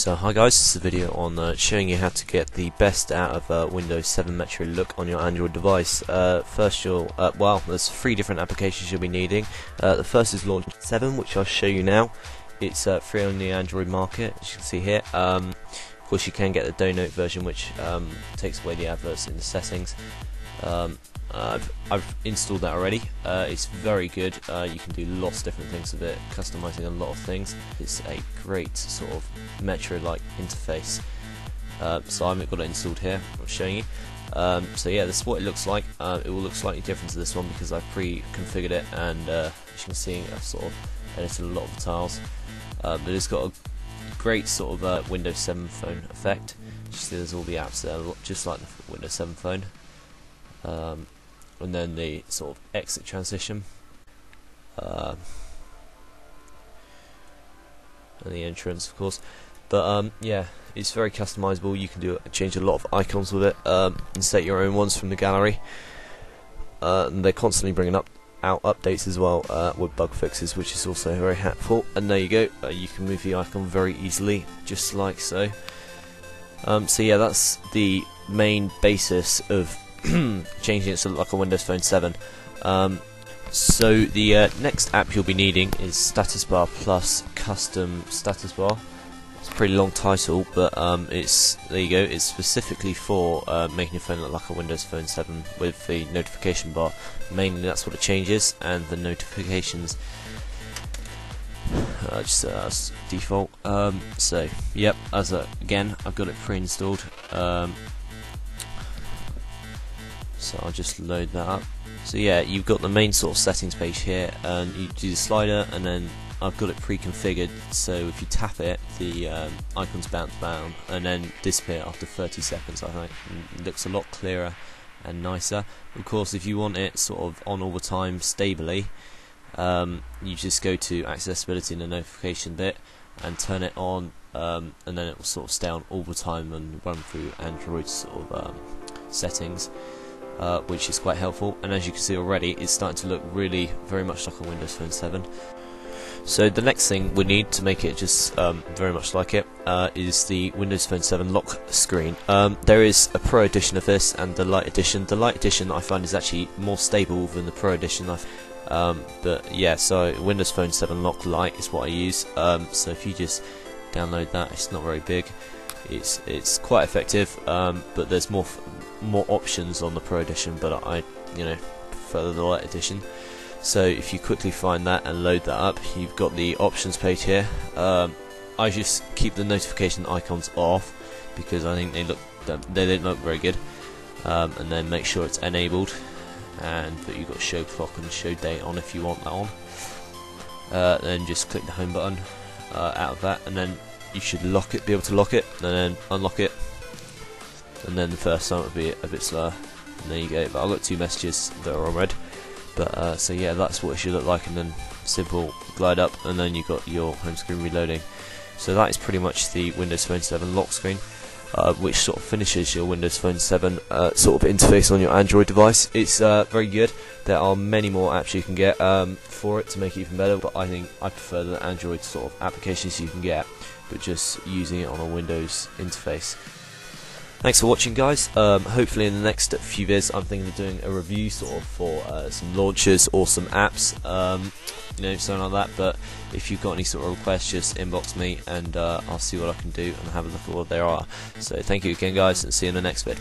So hi guys, this is a video on showing you how to get the best out of Windows 7 Metro Look on your Android device. First there's 3 different applications you'll be needing. The first is Launch 7, which I'll show you now. It's free on the Android market, as you can see here. Of course you can get the Donut version, which takes away the adverts in the settings. I've installed that already. It's very good. You can do lots of different things with it, customizing a lot of things. It's a great sort of Metro-like interface. So I haven't got it installed here. I'm showing you. So yeah, this is what it looks like. It will look slightly different to this one because I've pre-configured it, and as you can see, I've sort of edited a lot of the tiles. But it's got a great sort of Windows 7 phone effect. You see, there's all the apps there, just like the Windows 7 phone. And then the sort of exit transition, and the entrance, of course. But yeah, it's very customizable. You can change a lot of icons with it, and set your own ones from the gallery. And they're constantly bringing out updates as well, with bug fixes, which is also very helpful. And there you go. You can move the icon very easily, just like so. So yeah, that's the main basis of changing it to look like a Windows Phone 7. So the next app you'll be needing is Status Bar Plus Custom Status Bar. It's a pretty long title, but there you go. It's specifically for making your phone look like a Windows Phone 7 with the notification bar. Mainly that's what it changes, and the notifications just as default. So yep, again, I've got it pre-installed. So I'll just load that up. So yeah, you've got the main sort of settings page here, and you do the slider, and then I've got it pre-configured, so if you tap it, the icons bounce down and then disappear after 30 seconds, I think. It looks a lot clearer and nicer. Of course, if you want it sort of on all the time stably, you just go to accessibility in the notification bit and turn it on, and then it will sort of stay on all the time and run through Android sort of settings. Which is quite helpful, and as you can see already, it's starting to look really very much like a Windows Phone 7. So the next thing we need to make it just very much like it is the Windows Phone 7 lock screen. There is a Pro edition of this and the Lite edition. The Lite edition I find is actually more stable than the Pro edition. But yeah, so Windows Phone 7 Lock Lite is what I use. So if you just download that, it's not very big. It's quite effective, but there's more options on the Pro edition, but I prefer the Lite edition. So if you quickly find that and load that up, you've got the options page here. I just keep the notification icons off because I think they don't look very good, and then make sure it's enabled, and that you've got show clock and show date on if you want that on. Then just click the home button out of that, and then you should be able to lock it, and then unlock it, and then the first time it'll be a bit slower, and there you go. But I've got 2 messages that are on red. But so yeah, that's what it should look like, and then simple glide up, and then you've got your home screen reloading. So that is pretty much the Windows Phone 7 lock screen, which sort of finishes your Windows Phone 7 sort of interface on your Android device. It's very good. There are many more apps you can get for it to make it even better, but I think I prefer the Android sort of applications you can get, but just using it on a Windows interface. Thanks for watching, guys. Hopefully in the next few vids I'm thinking of doing a review sort of for some launchers or some apps, something like that. But if you've got any sort of requests, just inbox me, and I'll see what I can do and have a look at what there are. So thank you again, guys, and see you in the next vid.